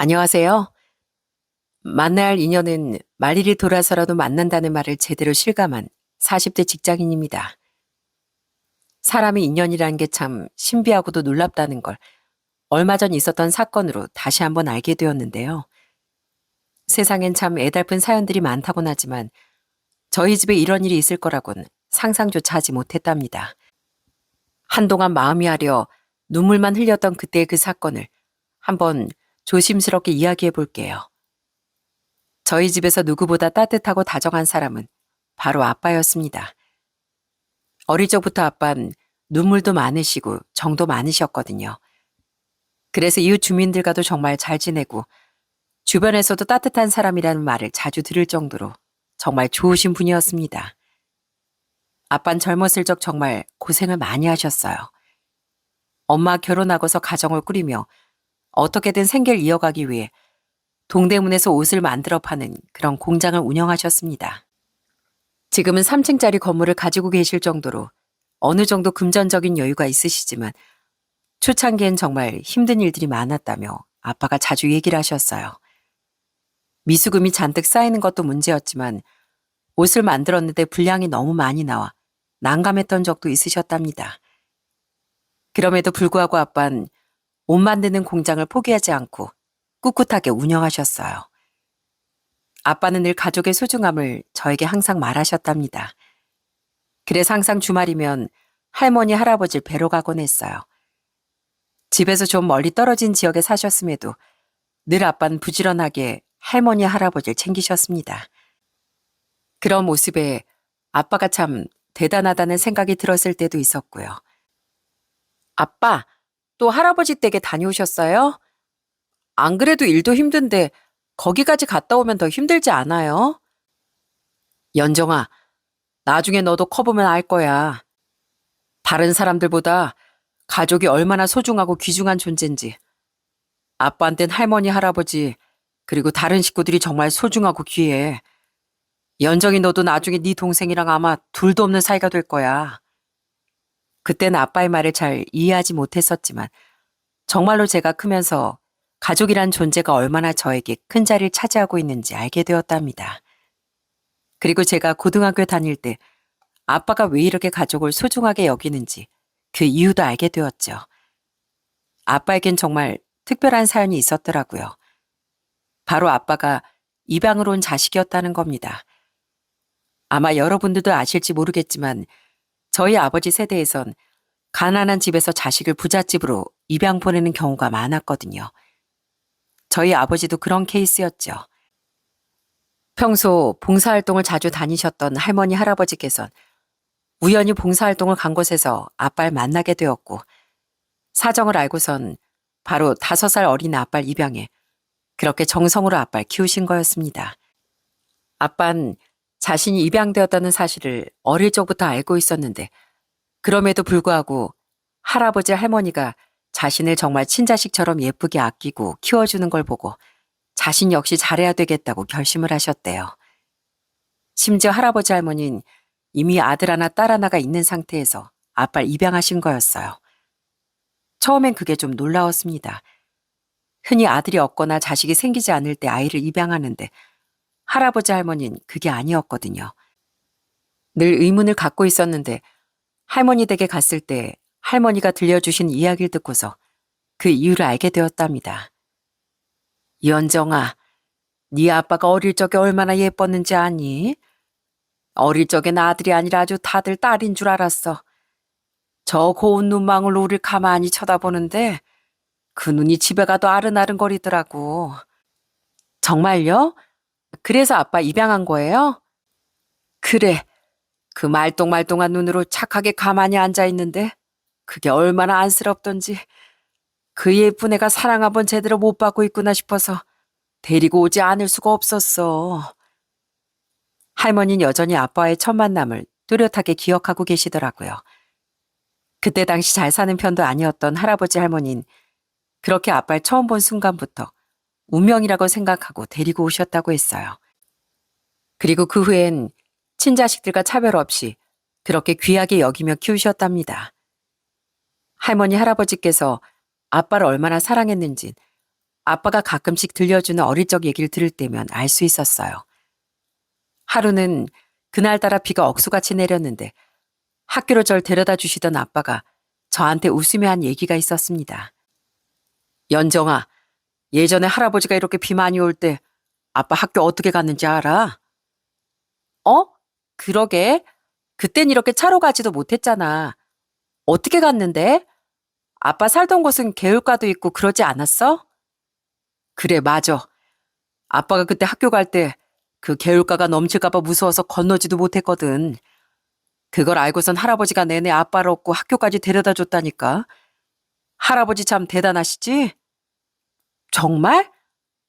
안녕하세요. 만날 인연은 말일이 돌아서라도 만난다는 말을 제대로 실감한 40대 직장인입니다. 사람의 인연이라는 게 참 신비하고도 놀랍다는 걸 얼마 전 있었던 사건으로 다시 한번 알게 되었는데요. 세상엔 참 애달픈 사연들이 많다곤 하지만 저희 집에 이런 일이 있을 거라곤 상상조차 하지 못했답니다. 한동안 마음이 아려 눈물만 흘렸던 그때의 그 사건을 한번 조심스럽게 이야기해 볼게요. 저희 집에서 누구보다 따뜻하고 다정한 사람은 바로 아빠였습니다. 어릴 적부터 아빠는 눈물도 많으시고 정도 많으셨거든요. 그래서 이웃 주민들과도 정말 잘 지내고 주변에서도 따뜻한 사람이라는 말을 자주 들을 정도로 정말 좋으신 분이었습니다. 아빠는 젊었을 적 정말 고생을 많이 하셨어요. 엄마 결혼하고서 가정을 꾸리며 어떻게든 생계를 이어가기 위해 동대문에서 옷을 만들어 파는 그런 공장을 운영하셨습니다. 지금은 3층짜리 건물을 가지고 계실 정도로 어느 정도 금전적인 여유가 있으시지만 초창기엔 정말 힘든 일들이 많았다며 아빠가 자주 얘기를 하셨어요. 미수금이 잔뜩 쌓이는 것도 문제였지만 옷을 만들었는데 분량이 너무 많이 나와 난감했던 적도 있으셨답니다. 그럼에도 불구하고 아빠는 옷 만드는 공장을 포기하지 않고 꿋꿋하게 운영하셨어요. 아빠는 늘 가족의 소중함을 저에게 항상 말하셨답니다. 그래서 항상 주말이면 할머니, 할아버지를 뵈러 가곤 했어요. 집에서 좀 멀리 떨어진 지역에 사셨음에도 늘 아빠는 부지런하게 할머니, 할아버지를 챙기셨습니다. 그런 모습에 아빠가 참 대단하다는 생각이 들었을 때도 있었고요. 아빠, 또 할아버지 댁에 다녀오셨어요? 안 그래도 일도 힘든데 거기까지 갔다 오면 더 힘들지 않아요? 연정아, 나중에 너도 커보면 알 거야. 다른 사람들보다 가족이 얼마나 소중하고 귀중한 존재인지. 아빠한텐 할머니, 할아버지, 그리고 다른 식구들이 정말 소중하고 귀해. 연정이 너도 나중에 네 동생이랑 아마 둘도 없는 사이가 될 거야. 그때는 아빠의 말을 잘 이해하지 못했었지만 정말로 제가 크면서 가족이란 존재가 얼마나 저에게 큰 자리를 차지하고 있는지 알게 되었답니다. 그리고 제가 고등학교 다닐 때 아빠가 왜 이렇게 가족을 소중하게 여기는지 그 이유도 알게 되었죠. 아빠에겐 정말 특별한 사연이 있었더라고요. 바로 아빠가 입양으로 온 자식이었다는 겁니다. 아마 여러분들도 아실지 모르겠지만 저희 아버지 세대에선 가난한 집에서 자식을 부잣집으로 입양 보내는 경우가 많았거든요. 저희 아버지도 그런 케이스였죠. 평소 봉사활동을 자주 다니셨던 할머니, 할아버지께선 우연히 봉사활동을 간 곳에서 아빠를 만나게 되었고 사정을 알고선 바로 5살 어린 아빠를 입양해 그렇게 정성으로 아빠를 키우신 거였습니다. 아빠는 자신이 입양되었다는 사실을 어릴 적부터 알고 있었는데 그럼에도 불구하고 할아버지, 할머니가 자신을 정말 친자식처럼 예쁘게 아끼고 키워주는 걸 보고 자신 역시 잘해야 되겠다고 결심을 하셨대요. 심지어 할아버지, 할머니는 이미 아들 하나, 딸 하나가 있는 상태에서 아빠를 입양하신 거였어요. 처음엔 그게 좀 놀라웠습니다. 흔히 아들이 없거나 자식이 생기지 않을 때 아이를 입양하는데 할아버지, 할머니는 그게 아니었거든요. 늘 의문을 갖고 있었는데 할머니 댁에 갔을 때 할머니가 들려주신 이야기를 듣고서 그 이유를 알게 되었답니다. 연정아, 네 아빠가 어릴 적에 얼마나 예뻤는지 아니? 어릴 적엔 아들이 아니라 아주 다들 딸인 줄 알았어. 저 고운 눈망울로 우릴 가만히 쳐다보는데 그 눈이 집에 가도 아른아른거리더라고. 정말요? 그래서 아빠 입양한 거예요? 그래. 그 말똥말똥한 눈으로 착하게 가만히 앉아있는데 그게 얼마나 안쓰럽던지 그 예쁜 애가 사랑 한번 제대로 못 받고 있구나 싶어서 데리고 오지 않을 수가 없었어. 할머니는 여전히 아빠와의 첫 만남을 뚜렷하게 기억하고 계시더라고요. 그때 당시 잘 사는 편도 아니었던 할아버지 할머니는 그렇게 아빠를 처음 본 순간부터 운명이라고 생각하고 데리고 오셨다고 했어요. 그리고 그 후엔 친자식들과 차별 없이 그렇게 귀하게 여기며 키우셨답니다. 할머니, 할아버지께서 아빠를 얼마나 사랑했는지 아빠가 가끔씩 들려주는 어릴 적 얘기를 들을 때면 알 수 있었어요. 하루는 그날따라 비가 억수같이 내렸는데 학교로 절 데려다 주시던 아빠가 저한테 웃으며 한 얘기가 있었습니다. 연정아, 예전에 할아버지가 이렇게 비 많이 올 때 아빠 학교 어떻게 갔는지 알아? 어? 그러게. 그땐 이렇게 차로 가지도 못했잖아. 어떻게 갔는데? 아빠 살던 곳은 개울가도 있고 그러지 않았어? 그래, 맞아. 아빠가 그때 학교 갈 때 그 개울가가 넘칠까봐 무서워서 건너지도 못했거든. 그걸 알고선 할아버지가 내내 아빠를 업고 학교까지 데려다 줬다니까. 할아버지 참 대단하시지? 정말?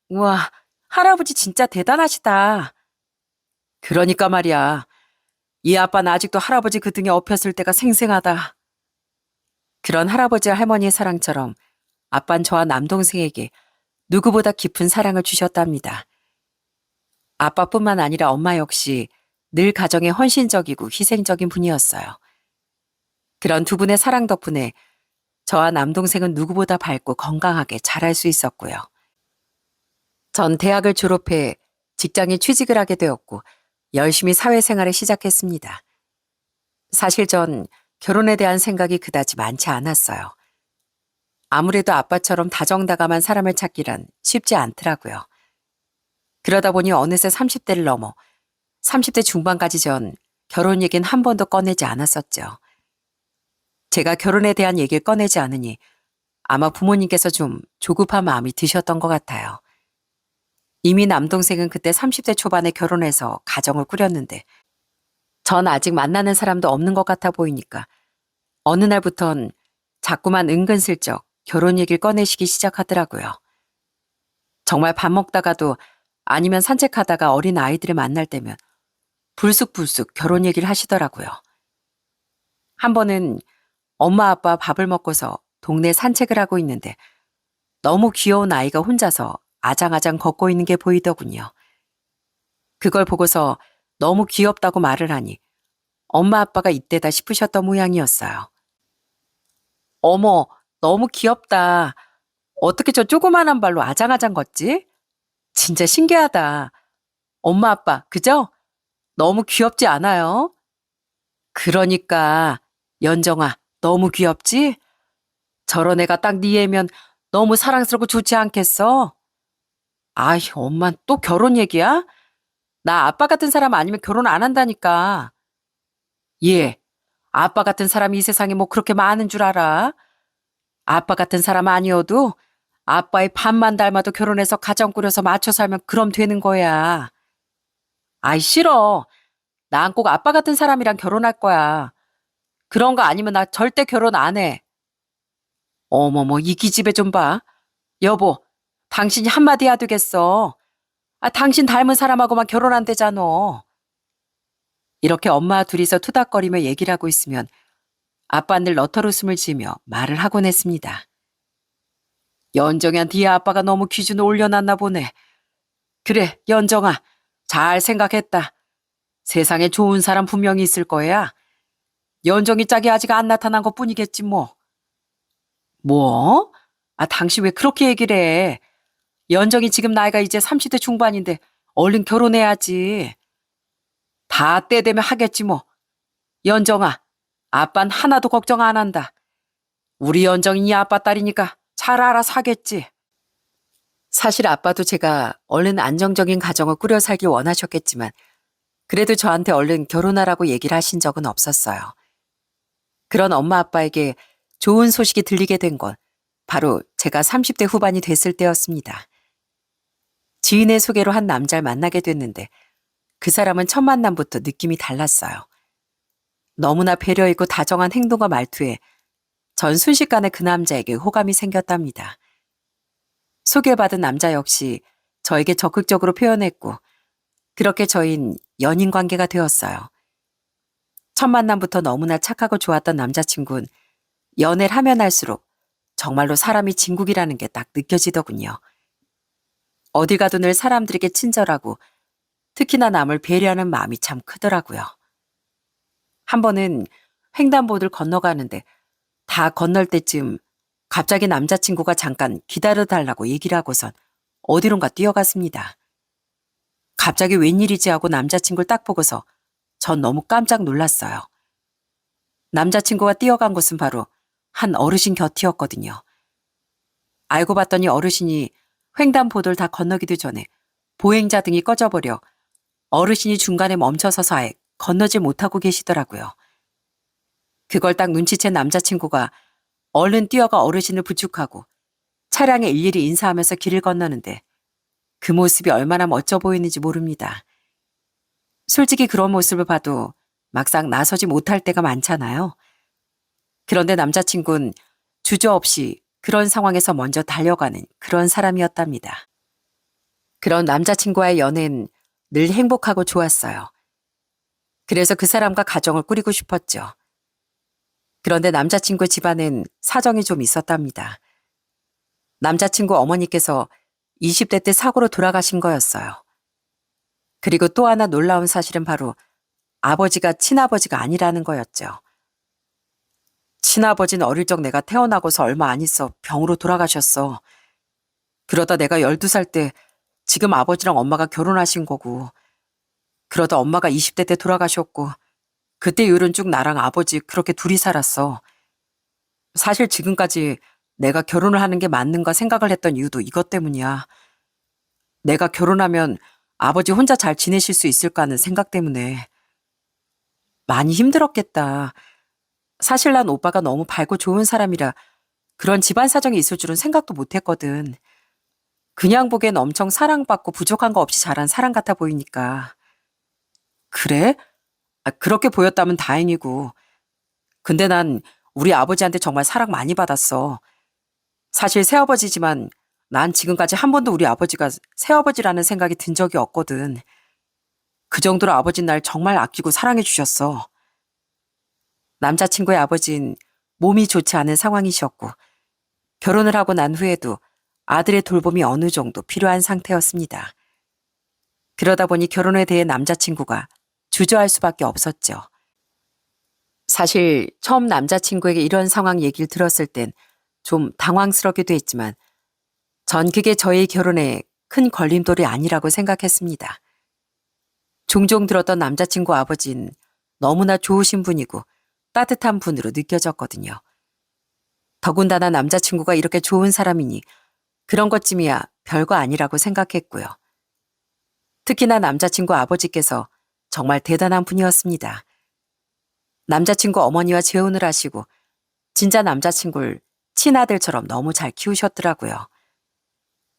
우와, 할아버지 진짜 대단하시다. 그러니까 말이야. 이 아빠는 아직도 할아버지 그 등에 업혔을 때가 생생하다. 그런 할아버지와 할머니의 사랑처럼 아빤 저와 남동생에게 누구보다 깊은 사랑을 주셨답니다. 아빠뿐만 아니라 엄마 역시 늘 가정에 헌신적이고 희생적인 분이었어요. 그런 두 분의 사랑 덕분에 저와 남동생은 누구보다 밝고 건강하게 자랄 수 있었고요. 전 대학을 졸업해 직장에 취직을 하게 되었고 열심히 사회생활을 시작했습니다. 사실 전 결혼에 대한 생각이 그다지 많지 않았어요. 아무래도 아빠처럼 다정다감한 사람을 찾기란 쉽지 않더라고요. 그러다 보니 어느새 30대를 넘어 30대 중반까지 전 결혼 얘기는 한 번도 꺼내지 않았었죠. 제가 결혼에 대한 얘기를 꺼내지 않으니 아마 부모님께서 좀 조급한 마음이 드셨던 것 같아요. 이미 남동생은 그때 30대 초반에 결혼해서 가정을 꾸렸는데 전 아직 만나는 사람도 없는 것 같아 보이니까 어느 날부턴 자꾸만 은근슬쩍 결혼 얘기를 꺼내시기 시작하더라고요. 정말 밥 먹다가도 아니면 산책하다가 어린 아이들을 만날 때면 불쑥불쑥 결혼 얘기를 하시더라고요. 한 번은 엄마 아빠 밥을 먹고서 동네 산책을 하고 있는데 너무 귀여운 아이가 혼자서 아장아장 걷고 있는 게 보이더군요. 그걸 보고서 너무 귀엽다고 말을 하니 엄마 아빠가 이때다 싶으셨던 모양이었어요. 어머, 너무 귀엽다. 어떻게 저 조그만한 발로 아장아장 걷지? 진짜 신기하다. 엄마 아빠, 그죠? 너무 귀엽지 않아요? 그러니까 연정아, 너무 귀엽지? 저런 애가 딱 네 애면 너무 사랑스럽고 좋지 않겠어? 아이, 엄만 또 결혼 얘기야? 나 아빠 같은 사람 아니면 결혼 안 한다니까. 예, 아빠 같은 사람이 이 세상에 뭐 그렇게 많은 줄 알아? 아빠 같은 사람 아니어도 아빠의 반만 닮아도 결혼해서 가정 꾸려서 맞춰 살면 그럼 되는 거야. 아이, 싫어. 난 꼭 아빠 같은 사람이랑 결혼할 거야. 그런 거 아니면 나 절대 결혼 안 해. 어머머, 이 기집애 좀 봐. 여보, 당신이 한마디 해야 되겠어. 아, 당신 닮은 사람하고만 결혼한대잖아. 이렇게 엄마와 둘이서 투닥거리며 얘기를 하고 있으면 아빠는 늘 너털웃음을 지으며 말을 하곤 했습니다. 연정이한테 네 아빠가 너무 기준을 올려놨나 보네. 그래, 연정아, 잘 생각했다. 세상에 좋은 사람 분명히 있을 거야. 연정이 짝이 아직 안 나타난 것 뿐이겠지 뭐. 뭐? 아, 당신 왜 그렇게 얘기를 해? 연정이 지금 나이가 이제 30대 중반인데 얼른 결혼해야지. 다 때 되면 하겠지 뭐. 연정아, 아빤 하나도 걱정 안 한다. 우리 연정이 네 아빠 딸이니까 잘 알아서 하겠지. 사실 아빠도 제가 얼른 안정적인 가정을 꾸려 살길 원하셨겠지만 그래도 저한테 얼른 결혼하라고 얘기를 하신 적은 없었어요. 그런 엄마 아빠에게 좋은 소식이 들리게 된 건 바로 제가 30대 후반이 됐을 때였습니다. 지인의 소개로 한 남자를 만나게 됐는데 그 사람은 첫 만남부터 느낌이 달랐어요. 너무나 배려있고 다정한 행동과 말투에 전 순식간에 그 남자에게 호감이 생겼답니다. 소개받은 남자 역시 저에게 적극적으로 표현했고 그렇게 저희는 연인 관계가 되었어요. 첫 만남부터 너무나 착하고 좋았던 남자친구는 연애를 하면 할수록 정말로 사람이 진국이라는 게 딱 느껴지더군요. 어딜 가도 늘 사람들에게 친절하고 특히나 남을 배려하는 마음이 참 크더라고요. 한 번은 횡단보도를 건너가는데 다 건널 때쯤 갑자기 남자친구가 잠깐 기다려달라고 얘기를 하고선 어디론가 뛰어갔습니다. 갑자기 웬일이지 하고 남자친구를 딱 보고서 전 너무 깜짝 놀랐어요. 남자친구가 뛰어간 곳은 바로 한 어르신 곁이었거든요. 알고 봤더니 어르신이 횡단보도를 다 건너기도 전에 보행자 등이 꺼져버려 어르신이 중간에 멈춰서서 아예 건너질 못하고 계시더라고요. 그걸 딱 눈치챈 남자친구가 얼른 뛰어가 어르신을 부축하고 차량에 일일이 인사하면서 길을 건너는데 그 모습이 얼마나 멋져 보이는지 모릅니다. 솔직히 그런 모습을 봐도 막상 나서지 못할 때가 많잖아요. 그런데 남자친구는 주저없이 그런 상황에서 먼저 달려가는 그런 사람이었답니다. 그런 남자친구와의 연애는 늘 행복하고 좋았어요. 그래서 그 사람과 가정을 꾸리고 싶었죠. 그런데 남자친구 집안엔 사정이 좀 있었답니다. 남자친구 어머니께서 20대 때 사고로 돌아가신 거였어요. 그리고 또 하나 놀라운 사실은 바로 아버지가 친아버지가 아니라는 거였죠. 친아버지는 어릴 적 내가 태어나고서 얼마 안 있어 병으로 돌아가셨어. 그러다 내가 12살 때 지금 아버지랑 엄마가 결혼하신 거고, 그러다 엄마가 20대 때 돌아가셨고, 그때 이후로는 쭉 나랑 아버지 그렇게 둘이 살았어. 사실 지금까지 내가 결혼을 하는 게 맞는가 생각을 했던 이유도 이것 때문이야. 내가 결혼하면 아버지 혼자 잘 지내실 수 있을까 하는 생각 때문에. 많이 힘들었겠다. 사실 난 오빠가 너무 밝고 좋은 사람이라 그런 집안 사정이 있을 줄은 생각도 못 했거든. 그냥 보기엔 엄청 사랑받고 부족한 거 없이 자란 사람 같아 보이니까. 그래? 그렇게 보였다면 다행이고. 근데 난 우리 아버지한테 정말 사랑 많이 받았어. 사실 새아버지지만 난 지금까지 한 번도 우리 아버지가 새아버지라는 생각이 든 적이 없거든. 그 정도로 아버지는 날 정말 아끼고 사랑해 주셨어. 남자친구의 아버지는 몸이 좋지 않은 상황이셨고 결혼을 하고 난 후에도 아들의 돌봄이 어느 정도 필요한 상태였습니다. 그러다 보니 결혼에 대해 남자친구가 주저할 수밖에 없었죠. 사실 처음 남자친구에게 이런 상황 얘기를 들었을 땐 좀 당황스럽기도 했지만 전 그게 저희 결혼에 큰 걸림돌이 아니라고 생각했습니다. 종종 들었던 남자친구 아버지는 너무나 좋으신 분이고 따뜻한 분으로 느껴졌거든요. 더군다나 남자친구가 이렇게 좋은 사람이니 그런 것쯤이야 별거 아니라고 생각했고요. 특히나 남자친구 아버지께서 정말 대단한 분이었습니다. 남자친구 어머니와 재혼을 하시고 진짜 남자친구를 친아들처럼 너무 잘 키우셨더라고요.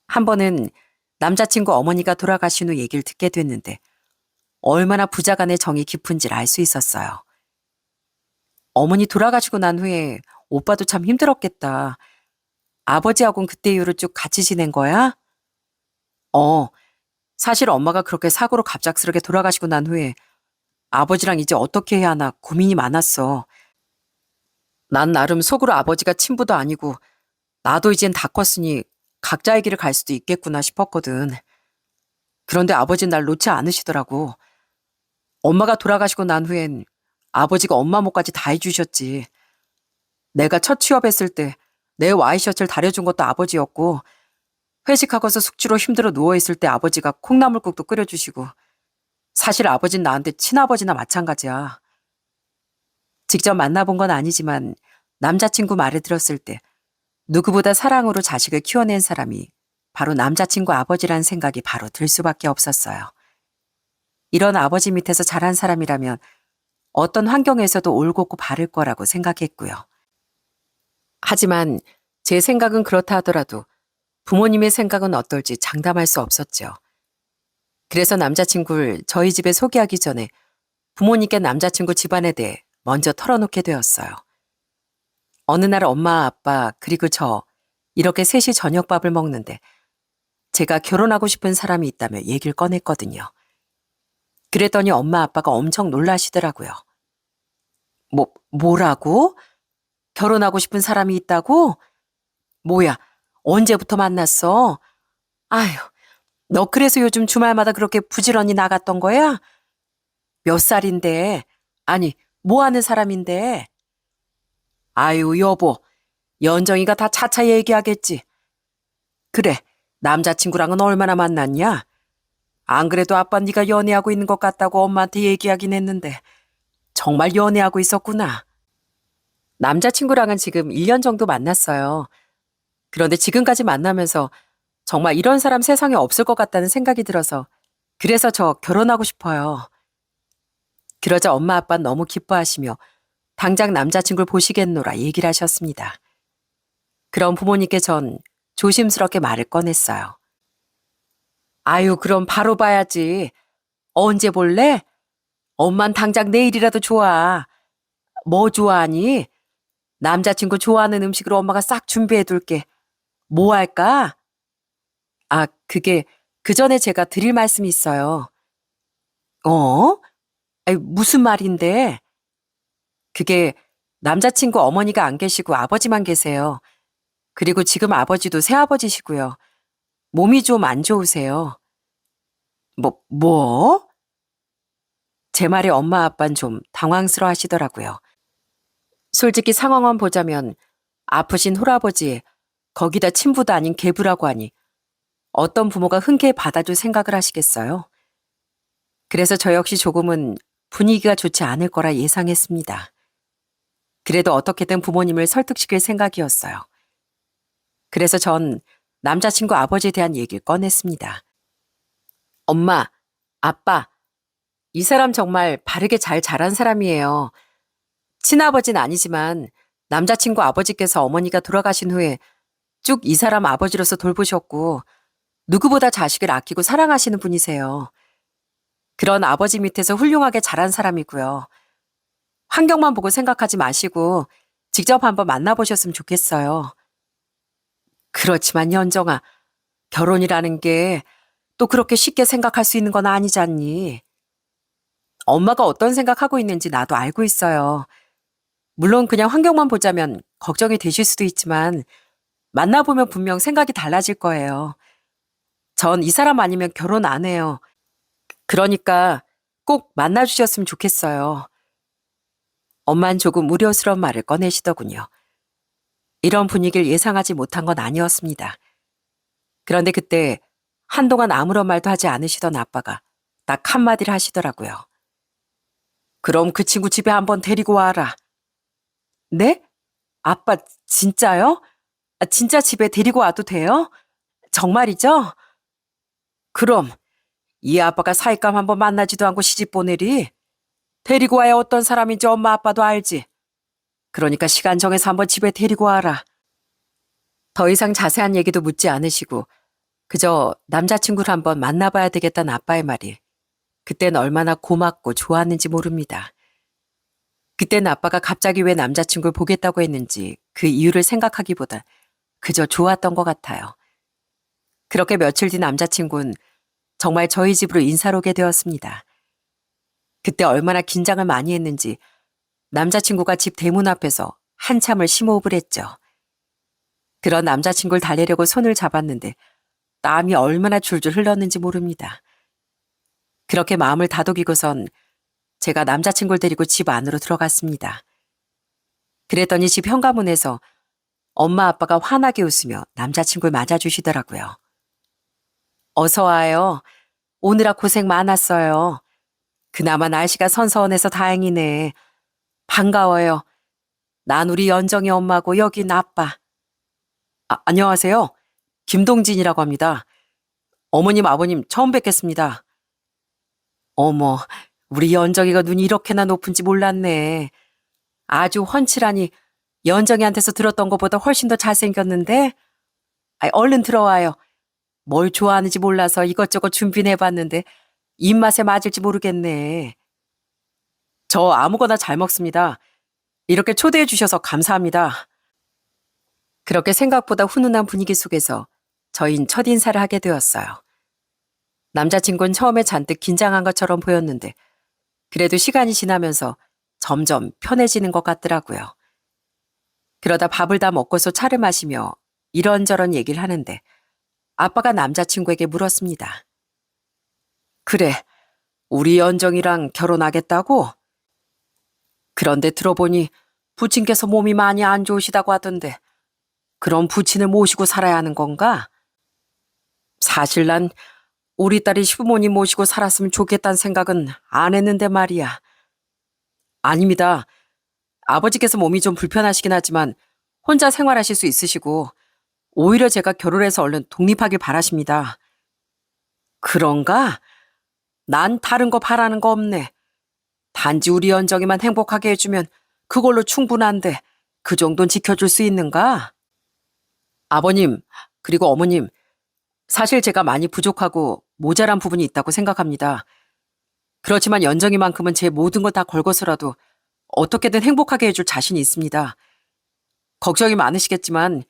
한 번은 남자친구 어머니가 돌아가신 후 얘기를 듣게 됐는데 얼마나 부자간의 정이 깊은지를 알 수 있었어요. 어머니 돌아가시고 난 후에 오빠도 참 힘들었겠다. 아버지하고는 그때 이후로 쭉 같이 지낸 거야? 어, 사실 엄마가 그렇게 사고로 갑작스럽게 돌아가시고 난 후에 아버지랑 이제 어떻게 해야 하나 고민이 많았어. 난 나름 속으로 아버지가 친부도 아니고 나도 이젠 다 컸으니 각자의 길을 갈 수도 있겠구나 싶었거든. 그런데 아버지는 날 놓지 않으시더라고. 엄마가 돌아가시고 난 후엔 아버지가 엄마 몫까지 다 해주셨지. 내가 첫 취업했을 때 내 와이셔츠를 다려준 것도 아버지였고 회식하고서 숙취로 힘들어 누워있을 때 아버지가 콩나물국도 끓여주시고 사실 아버지는 나한테 친아버지나 마찬가지야. 직접 만나본 건 아니지만 남자친구 말을 들었을 때 누구보다 사랑으로 자식을 키워낸 사람이 바로 남자친구 아버지란 생각이 바로 들 수밖에 없었어요. 이런 아버지 밑에서 자란 사람이라면 어떤 환경에서도 올곧고 바를 거라고 생각했고요. 하지만 제 생각은 그렇다 하더라도 부모님의 생각은 어떨지 장담할 수 없었죠. 그래서 남자친구를 저희 집에 소개하기 전에 부모님께 남자친구 집안에 대해 먼저 털어놓게 되었어요. 어느 날 엄마, 아빠, 그리고 저 이렇게 셋이 저녁밥을 먹는데 제가 결혼하고 싶은 사람이 있다며 얘기를 꺼냈거든요. 그랬더니 엄마, 아빠가 엄청 놀라시더라고요. 뭐라고? 결혼하고 싶은 사람이 있다고? 뭐야, 언제부터 만났어? 아휴, 너 그래서 요즘 주말마다 그렇게 부지런히 나갔던 거야? 몇 살인데? 아니, 뭐 하는 사람인데? 아유, 여보, 연정이가 다 차차 얘기하겠지. 그래, 남자친구랑은 얼마나 만났냐? 안 그래도 아빠 네가 연애하고 있는 것 같다고 엄마한테 얘기하긴 했는데 정말 연애하고 있었구나. 남자친구랑은 지금 1년 정도 만났어요. 그런데 지금까지 만나면서 정말 이런 사람 세상에 없을 것 같다는 생각이 들어서 그래서 저 결혼하고 싶어요. 그러자 엄마 아빠는 너무 기뻐하시며 당장 남자친구를 보시겠노라 얘기를 하셨습니다. 그럼 부모님께 전 조심스럽게 말을 꺼냈어요. 아유, 그럼 바로 봐야지. 언제 볼래? 엄만 당장 내일이라도 좋아. 뭐 좋아하니? 남자친구 좋아하는 음식으로 엄마가 싹 준비해 둘게. 뭐 할까? 아, 그게 그 전에 제가 드릴 말씀이 있어요. 어? 아이, 무슨 말인데? 그게 남자친구 어머니가 안 계시고 아버지만 계세요. 그리고 지금 아버지도 새아버지시고요. 몸이 좀 안 좋으세요. 뭐? 제 말에 엄마 아빠는 좀 당황스러워 하시더라고요. 솔직히 상황만 보자면 아프신 홀아버지에 거기다 친부도 아닌 계부라고 하니 어떤 부모가 흔쾌히 받아줄 생각을 하시겠어요? 그래서 저 역시 조금은 분위기가 좋지 않을 거라 예상했습니다. 그래도 어떻게든 부모님을 설득시킬 생각이었어요. 그래서 전 남자친구 아버지에 대한 얘기를 꺼냈습니다. 엄마, 아빠, 이 사람 정말 바르게 잘 자란 사람이에요. 친아버지는 아니지만 남자친구 아버지께서 어머니가 돌아가신 후에 쭉 이 사람 아버지로서 돌보셨고 누구보다 자식을 아끼고 사랑하시는 분이세요. 그런 아버지 밑에서 훌륭하게 자란 사람이고요. 환경만 보고 생각하지 마시고 직접 한번 만나보셨으면 좋겠어요. 그렇지만 연정아, 결혼이라는 게 또 그렇게 쉽게 생각할 수 있는 건 아니잖니. 엄마가 어떤 생각하고 있는지 나도 알고 있어요. 물론 그냥 환경만 보자면 걱정이 되실 수도 있지만 만나보면 분명 생각이 달라질 거예요. 전 이 사람 아니면 결혼 안 해요. 그러니까 꼭 만나주셨으면 좋겠어요. 엄만 조금 우려스러운 말을 꺼내시더군요. 이런 분위기를 예상하지 못한 건 아니었습니다. 그런데 그때 한동안 아무런 말도 하지 않으시던 아빠가 딱 한마디를 하시더라고요. 그럼 그 친구 집에 한번 데리고 와라. 네? 아빠, 진짜요? 진짜 집에 데리고 와도 돼요? 정말이죠? 그럼 이 아빠가 사익감 한번 만나지도 않고 시집 보내리. 데리고 와야 어떤 사람인지 엄마 아빠도 알지. 그러니까 시간 정해서 한번 집에 데리고 와라. 더 이상 자세한 얘기도 묻지 않으시고 그저 남자친구를 한번 만나봐야 되겠다는 아빠의 말이 그땐 얼마나 고맙고 좋았는지 모릅니다. 그땐 아빠가 갑자기 왜 남자친구를 보겠다고 했는지 그 이유를 생각하기보다 그저 좋았던 것 같아요. 그렇게 며칠 뒤 남자친구는 정말 저희 집으로 인사를 오게 되었습니다. 그때 얼마나 긴장을 많이 했는지 남자친구가 집 대문 앞에서 한참을 심호흡을 했죠. 그런 남자친구를 달래려고 손을 잡았는데 땀이 얼마나 줄줄 흘렀는지 모릅니다. 그렇게 마음을 다독이고선 제가 남자친구를 데리고 집 안으로 들어갔습니다. 그랬더니 집 현관문에서 엄마 아빠가 환하게 웃으며 남자친구를 맞아주시더라고요. 어서 와요. 오느라 고생 많았어요. 그나마 날씨가 선선해서 다행이네. 반가워요. 난 우리 연정이 엄마고 여긴 아빠. 안녕하세요. 김동진이라고 합니다. 어머님, 아버님 처음 뵙겠습니다. 어머, 우리 연정이가 눈이 이렇게나 높은지 몰랐네. 아주 훤칠하니 연정이한테서 들었던 것보다 훨씬 더 잘생겼는데? 얼른 들어와요. 뭘 좋아하는지 몰라서 이것저것 준비해 봤는데 입맛에 맞을지 모르겠네. 저 아무거나 잘 먹습니다. 이렇게 초대해 주셔서 감사합니다. 그렇게 생각보다 훈훈한 분위기 속에서 저희는 첫인사를 하게 되었어요. 남자친구는 처음에 잔뜩 긴장한 것처럼 보였는데 그래도 시간이 지나면서 점점 편해지는 것 같더라고요. 그러다 밥을 다 먹고서 차를 마시며 이런저런 얘기를 하는데 아빠가 남자친구에게 물었습니다. 그래, 우리 연정이랑 결혼하겠다고? 그런데 들어보니 부친께서 몸이 많이 안 좋으시다고 하던데 그런 부친을 모시고 살아야 하는 건가? 사실 난 우리 딸이 시부모님 모시고 살았으면 좋겠다는 생각은 안 했는데 말이야. 아닙니다. 아버지께서 몸이 좀 불편하시긴 하지만 혼자 생활하실 수 있으시고 오히려 제가 결혼해서 얼른 독립하길 바라십니다. 그런가? 난 다른 거 바라는 거 없네. 단지 우리 연정이만 행복하게 해주면 그걸로 충분한데 그 정도는 지켜줄 수 있는가? 아버님, 그리고 어머님, 사실 제가 많이 부족하고 모자란 부분이 있다고 생각합니다. 그렇지만 연정이만큼은 제 모든 걸 다 걸고서라도 어떻게든 행복하게 해줄 자신이 있습니다. 걱정이 많으시겠지만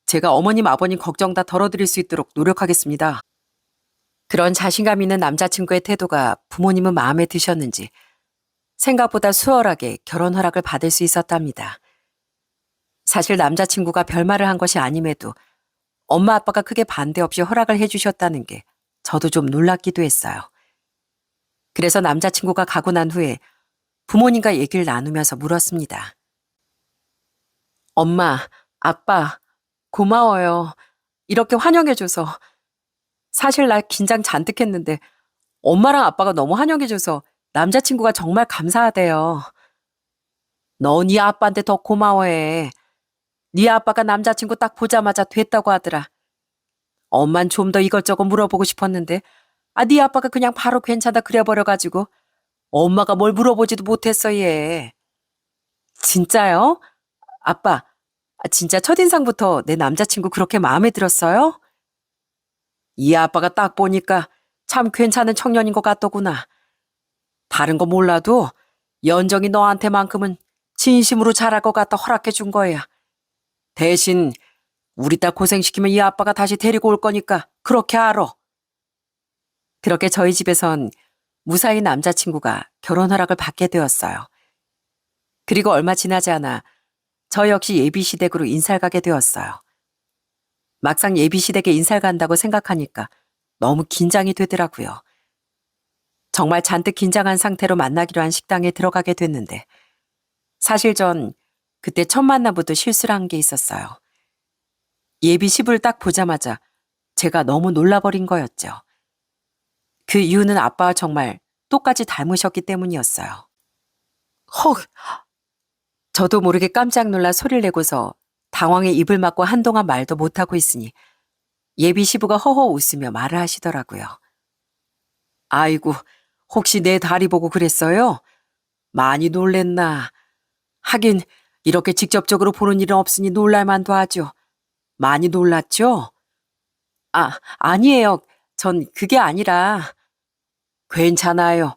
제가 어머님, 아버님 걱정 다 덜어드릴 수 있도록 노력하겠습니다. 그런 자신감 있는 남자친구의 태도가 부모님은 마음에 드셨는지 생각보다 수월하게 결혼 허락을 받을 수 있었답니다. 사실 남자친구가 별말을 한 것이 아님에도 엄마 아빠가 크게 반대 없이 허락을 해주셨다는 게 저도 좀 놀랍기도 했어요. 그래서 남자친구가 가고 난 후에 부모님과 얘기를 나누면서 물었습니다. 엄마, 아빠, 고마워요. 이렇게 환영해줘서. 사실 나 긴장 잔뜩 했는데 엄마랑 아빠가 너무 환영해줘서 남자친구가 정말 감사하대요. 너 네 아빠한테 더 고마워해. 네 아빠가 남자친구 딱 보자마자 됐다고 하더라. 엄만 좀 더 이것저것 물어보고 싶었는데 네 아빠가 그냥 바로 괜찮다 그래버려가지고 엄마가 뭘 물어보지도 못했어 얘. 진짜요? 아빠, 진짜 첫인상부터 내 남자친구 그렇게 마음에 들었어요? 이 아빠가 딱 보니까 참 괜찮은 청년인 것 같더구나. 다른 거 몰라도 연정이 너한테만큼은 진심으로 잘할 것 같다 허락해 준 거야. 대신 우리 딸 고생시키면 이 아빠가 다시 데리고 올 거니까 그렇게 알아. 그렇게 저희 집에선 무사히 남자친구가 결혼 허락을 받게 되었어요. 그리고 얼마 지나지 않아 저 역시 예비시댁으로 인사를 가게 되었어요. 막상 예비시댁에 인사를 간다고 생각하니까 너무 긴장이 되더라고요. 정말 잔뜩 긴장한 상태로 만나기로 한 식당에 들어가게 됐는데 사실 전 그때 첫 만남부터 실수를 한 게 있었어요. 예비 시부를 딱 보자마자 제가 너무 놀라버린 거였죠. 그 이유는 아빠와 정말 똑같이 닮으셨기 때문이었어요. 헉! 저도 모르게 깜짝 놀라 소리를 내고서 당황해 입을 막고 한동안 말도 못하고 있으니 예비 시부가 허허 웃으며 말을 하시더라고요. 아이고, 혹시 내 다리 보고 그랬어요? 많이 놀랬나? 하긴 이렇게 직접적으로 보는 일은 없으니 놀랄만도 하죠. 많이 놀랐죠? 아니에요. 전 그게 아니라. 괜찮아요.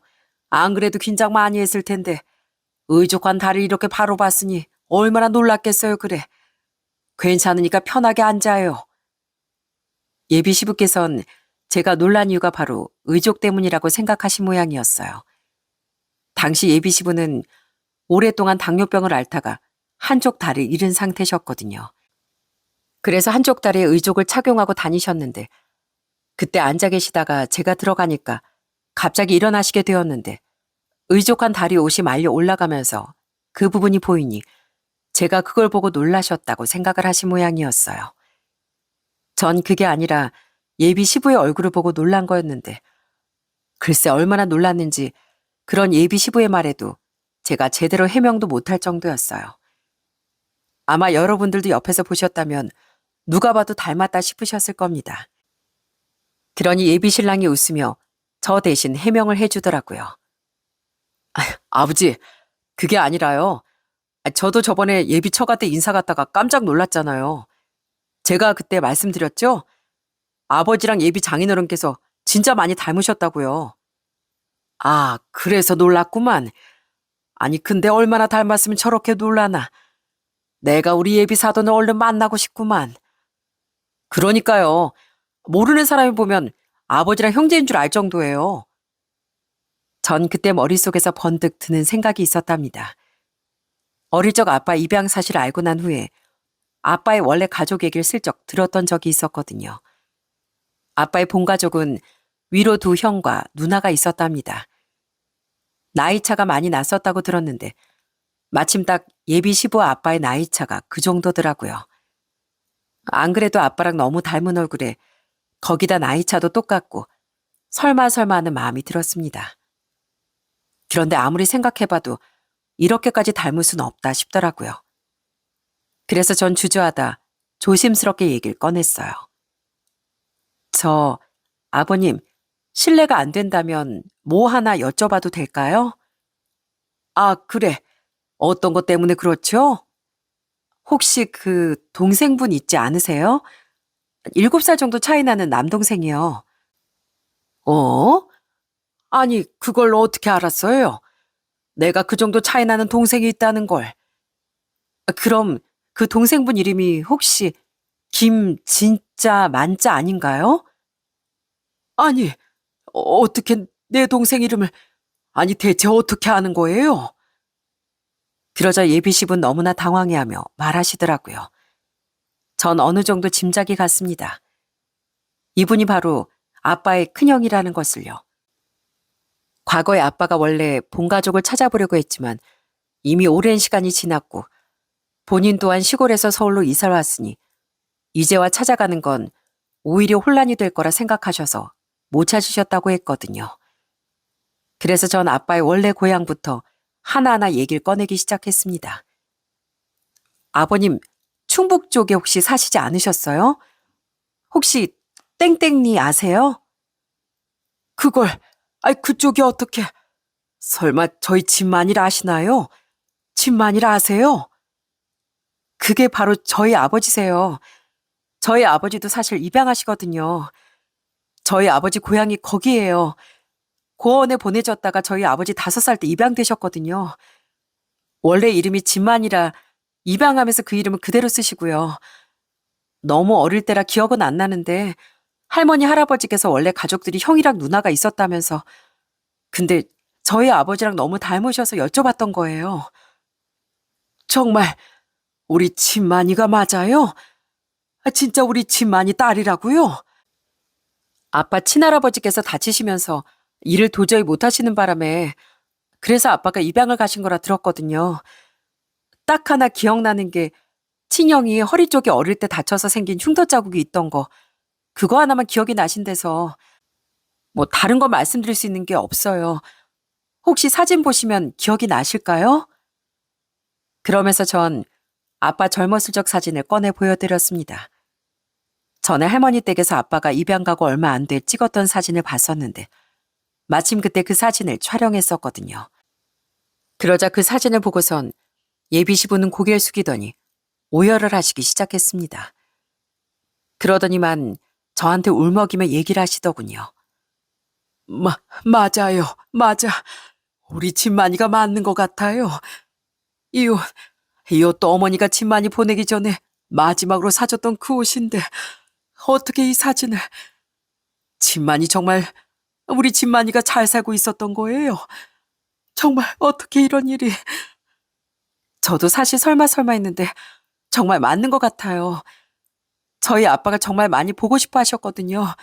안 그래도 긴장 많이 했을 텐데 의족한 다리를 이렇게 바로 봤으니 얼마나 놀랐겠어요, 그래. 괜찮으니까 편하게 앉아요. 예비 시부께선 제가 놀란 이유가 바로 의족 때문이라고 생각하신 모양이었어요. 당시 예비 시부는 오랫동안 당뇨병을 앓다가 한쪽 다리를 잃은 상태셨거든요. 그래서 한쪽 다리에 의족을 착용하고 다니셨는데 그때 앉아 계시다가 제가 들어가니까 갑자기 일어나시게 되었는데 의족한 다리 옷이 말려 올라가면서 그 부분이 보이니 제가 그걸 보고 놀라셨다고 생각을 하신 모양이었어요. 전 그게 아니라 예비 시부의 얼굴을 보고 놀란 거였는데 글쎄 얼마나 놀랐는지 그런 예비 시부의 말에도 제가 제대로 해명도 못할 정도였어요. 아마 여러분들도 옆에서 보셨다면 누가 봐도 닮았다 싶으셨을 겁니다. 그러니 예비 신랑이 웃으며 저 대신 해명을 해주더라고요. 아버지, 그게 아니라요. 저도 저번에 예비 처가 때 인사 갔다가 깜짝 놀랐잖아요. 제가 그때 말씀드렸죠? 아버지랑 예비 장인어른께서 진짜 많이 닮으셨다고요. 그래서 놀랐구만. 아니, 근데 얼마나 닮았으면 저렇게 놀라나. 내가 우리 예비 사돈을 얼른 만나고 싶구만. 그러니까요. 모르는 사람이 보면 아버지랑 형제인 줄 알 정도예요. 전 그때 머릿속에서 번뜩 드는 생각이 있었답니다. 어릴 적 아빠 입양 사실을 알고 난 후에 아빠의 원래 가족 얘기를 슬쩍 들었던 적이 있었거든요. 아빠의 본가족은 위로 두 형과 누나가 있었답니다. 나이차가 많이 났었다고 들었는데 마침 딱 예비 시부와 아빠의 나이차가 그 정도더라고요. 안 그래도 아빠랑 너무 닮은 얼굴에 거기다 나이차도 똑같고 설마 하는 마음이 들었습니다. 그런데 아무리 생각해봐도 이렇게까지 닮을 수는 없다 싶더라고요. 그래서 전 주저하다 조심스럽게 얘기를 꺼냈어요. 아버님, 실례가 안 된다면 뭐 하나 여쭤봐도 될까요? 아, 그래. 어떤 것 때문에 그렇죠? 혹시 그 동생분 있지 않으세요? 7살 정도 차이 나는 남동생이요. 어? 아니, 그걸 어떻게 알았어요? 내가 그 정도 차이 나는 동생이 있다는 걸. 그럼 그 동생분 이름이 혹시 진짜 만자 아닌가요? 아니, 어떻게 내 동생 이름을, 아니 대체 어떻게 아는 거예요? 그러자 예비십은 너무나 당황해하며 말하시더라고요. 전 어느 정도 짐작이 갔습니다. 이분이 바로 아빠의 큰형이라는 것을요. 과거에 아빠가 원래 본가족을 찾아보려고 했지만 이미 오랜 시간이 지났고 본인 또한 시골에서 서울로 이사를 왔으니 이제와 찾아가는 건 오히려 혼란이 될 거라 생각하셔서 못 찾으셨다고 했거든요. 그래서 전 아빠의 원래 고향부터 하나하나 얘기를 꺼내기 시작했습니다. 아버님, 충북 쪽에 혹시 사시지 않으셨어요? 혹시 땡땡리 아세요? 그걸, 그쪽이 어떻게, 설마 저희 집만이라 아시나요? 집만이라 아세요? 그게 바로 저희 아버지세요. 저희 아버지도 사실 입양하시거든요. 저희 아버지 고향이 거기예요. 고아원에 보내졌다가 저희 아버지 5살 때 입양되셨거든요. 원래 이름이 진만이라 입양하면서 그 이름을 그대로 쓰시고요. 너무 어릴 때라 기억은 안 나는데 할머니 할아버지께서 원래 가족들이 형이랑 누나가 있었다면서 근데 저희 아버지랑 너무 닮으셔서 여쭤봤던 거예요. 정말 우리 진만이가 맞아요? 진짜 우리 진만이 딸이라고요? 아빠 친할아버지께서 다치시면서 일을 도저히 못 하시는 바람에 그래서 아빠가 입양을 가신 거라 들었거든요. 딱 하나 기억나는 게 친형이 허리 쪽에 어릴 때 다쳐서 생긴 흉터 자국이 있던 거. 그거 하나만 기억이 나신대서 뭐 다른 거 말씀드릴 수 있는 게 없어요. 혹시 사진 보시면 기억이 나실까요? 그러면서 전 아빠 젊었을 적 사진을 꺼내 보여드렸습니다. 전에 할머니 댁에서 아빠가 입양 가고 얼마 안 돼 찍었던 사진을 봤었는데 마침 그때 그 사진을 촬영했었거든요. 그러자 그 사진을 보고선 예비시부는 고개를 숙이더니 오열을 하시기 시작했습니다. 그러더니만 저한테 울먹이며 얘기를 하시더군요. 맞아요. 맞아. 우리 진만이가 맞는 것 같아요. 이 옷도 어머니가 진만이 보내기 전에 마지막으로 사줬던 그 옷인데 어떻게 이 사진을. 진만이 정말 우리 진만이가 잘 살고 있었던 거예요. 정말 어떻게 이런 일이. 저도 사실 설마 했는데 정말 맞는 것 같아요. 저희 아빠가 정말 많이 보고 싶어 하셨거든요.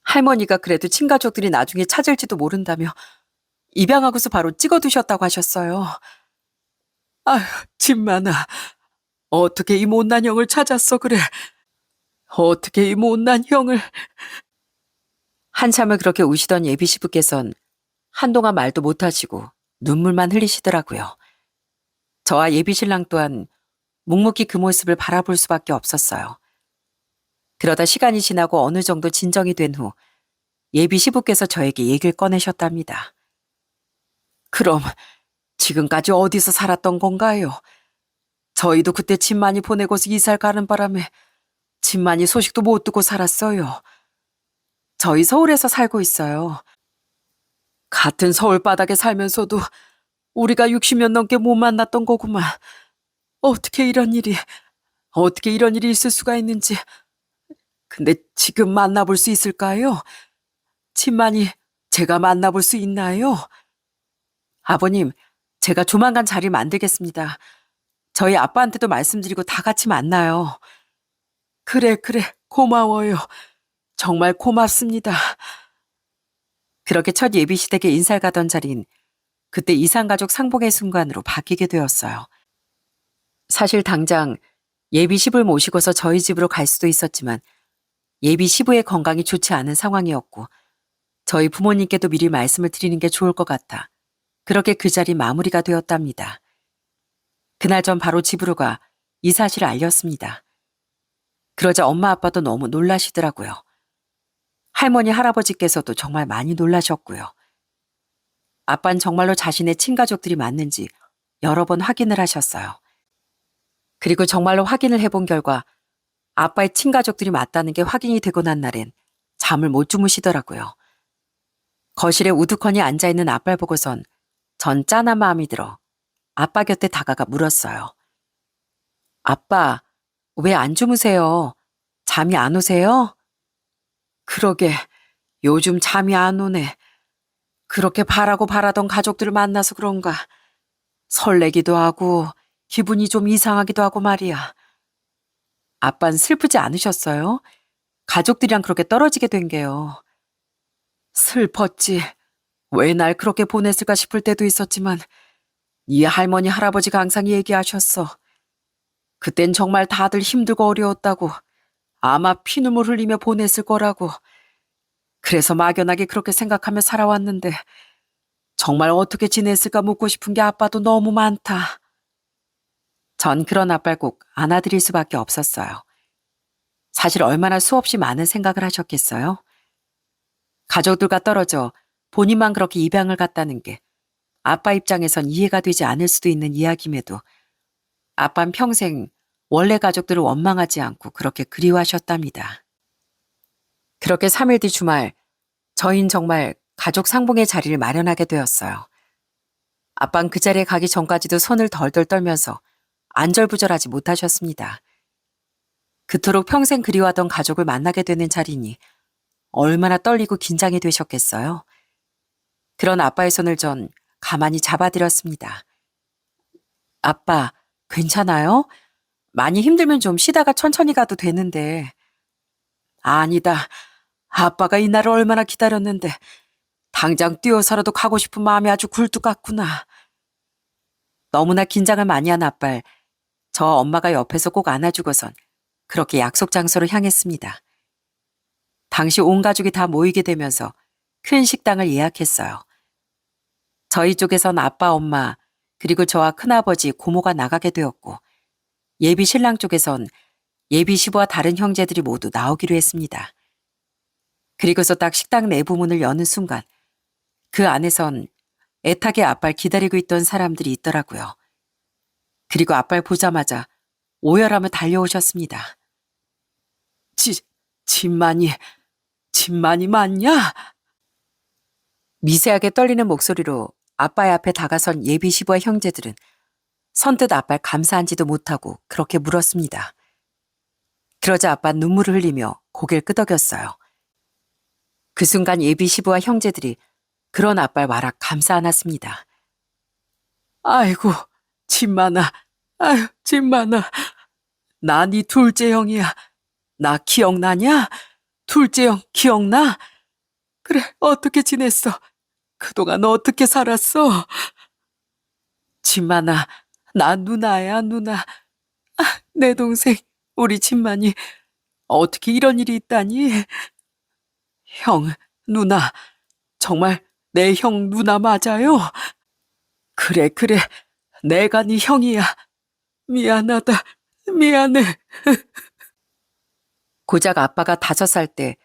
할머니가 그래도 친가족들이 나중에 찾을지도 모른다며 입양하고서 바로 찍어두셨다고 하셨어요. 아휴, 진만아. 어떻게 이 못난 형을 찾았어 그래. 어떻게 이 못난 형을. 한참을 그렇게 우시던 예비시부께선 한동안 말도 못하시고 눈물만 흘리시더라고요. 저와 예비신랑 또한 묵묵히 그 모습을 바라볼 수밖에 없었어요. 그러다 시간이 지나고 어느 정도 진정이 된 후 예비시부께서 저에게 얘기를 꺼내셨답니다. 그럼 지금까지 어디서 살았던 건가요? 저희도 그때 진만이 보내고서 이사를 가는 바람에 진만이 소식도 못 듣고 살았어요. 저희 서울에서 살고 있어요. 같은 서울 바닥에 살면서도 우리가 60년 넘게 못 만났던 거구만. 어떻게 이런 일이 있을 수가 있는지. 근데 지금 만나볼 수 있을까요? 진만이 제가 만나볼 수 있나요? 아버님, 제가 조만간 자리 만들겠습니다. 저희 아빠한테도 말씀드리고 다 같이 만나요. 그래, 고마워요. 정말 고맙습니다. 그렇게 첫 예비시댁에 인사를 가던 자리는 그때 이산가족 상봉의 순간으로 바뀌게 되었어요. 사실 당장 예비 시부를 모시고서 저희 집으로 갈 수도 있었지만 예비 시부의 건강이 좋지 않은 상황이었고 저희 부모님께도 미리 말씀을 드리는 게 좋을 것 같아 그렇게 그 자리 마무리가 되었답니다. 그날 전 바로 집으로 가 이 사실을 알렸습니다. 그러자 엄마 아빠도 너무 놀라시더라고요. 할머니 할아버지께서도 정말 많이 놀라셨고요. 아빠는 정말로 자신의 친가족들이 맞는지 여러 번 확인을 하셨어요. 그리고 정말로 확인을 해본 결과 아빠의 친가족들이 맞다는 게 확인이 되고 난 날엔 잠을 못 주무시더라고요. 거실에 우두커니 앉아있는 아빠를 보고선 전 짠한 마음이 들어 아빠 곁에 다가가 물었어요. 아빠, 왜 안 주무세요? 잠이 안 오세요? 그러게, 요즘 잠이 안 오네. 그렇게 바라고 바라던 가족들을 만나서 그런가. 설레기도 하고 기분이 좀 이상하기도 하고 말이야. 아빤 슬프지 않으셨어요? 가족들이랑 그렇게 떨어지게 된 게요. 슬펐지. 왜 날 그렇게 보냈을까 싶을 때도 있었지만 네 할머니 할아버지가 항상 얘기하셨어. 그땐 정말 다들 힘들고 어려웠다고. 아마 피눈물 흘리며 보냈을 거라고. 그래서 막연하게 그렇게 생각하며 살아왔는데 정말 어떻게 지냈을까 묻고 싶은 게 아빠도 너무 많다. 전 그런 아빠를 꼭 안아드릴 수밖에 없었어요. 사실 얼마나 수없이 많은 생각을 하셨겠어요? 가족들과 떨어져 본인만 그렇게 입양을 갔다는 게 아빠 입장에선 이해가 되지 않을 수도 있는 이야기임에도 아빠는 평생 원래 가족들을 원망하지 않고 그렇게 그리워하셨답니다. 그렇게 3일 뒤 주말, 저희는 정말 가족 상봉의 자리를 마련하게 되었어요. 아빠는 그 자리에 가기 전까지도 손을 덜덜 떨면서 안절부절하지 못하셨습니다. 그토록 평생 그리워하던 가족을 만나게 되는 자리니 얼마나 떨리고 긴장이 되셨겠어요. 그런 아빠의 손을 전 가만히 잡아드렸습니다. 아빠, 괜찮아요? 많이 힘들면 좀 쉬다가 천천히 가도 되는데. 아니다. 아빠가 이 날을 얼마나 기다렸는데 당장 뛰어서라도 가고 싶은 마음이 아주 굴뚝 같구나. 너무나 긴장을 많이 한 아빠를 저 엄마가 옆에서 꼭 안아주고선 그렇게 약속 장소로 향했습니다. 당시 온 가족이 다 모이게 되면서 큰 식당을 예약했어요. 저희 쪽에선 아빠, 엄마, 그리고 저와 큰아버지, 고모가 나가게 되었고 예비 신랑 쪽에선 예비 시부와 다른 형제들이 모두 나오기로 했습니다. 그리고서 딱 식당 내부 문을 여는 순간 그 안에선 애타게 아빠를 기다리고 있던 사람들이 있더라고요. 그리고 아빠를 보자마자 오열하며 달려오셨습니다. 진만이 맞냐? 미세하게 떨리는 목소리로 아빠의 앞에 다가선 예비 시부와 형제들은 선뜻 아빠를 감사한지도 못하고 그렇게 물었습니다. 그러자 아빠는 눈물을 흘리며 고개를 끄덕였어요. 그 순간 예비 시부와 형제들이 그런 아빠를 와락 감싸 안았습니다. 아이고, 진만아, 아유, 진만아. 나 네 둘째 형이야. 나 기억나냐? 둘째 형 기억나? 그래, 어떻게 지냈어? 그동안 어떻게 살았어? 진만아, 나 누나야, 누나. 내 동생, 우리 진만이 어떻게 이런 일이 있다니? 형, 누나, 정말 내 형 누나 맞아요? 그래, 내가 네 형이야. 미안하다, 미안해. 고작 아빠가 5살 때,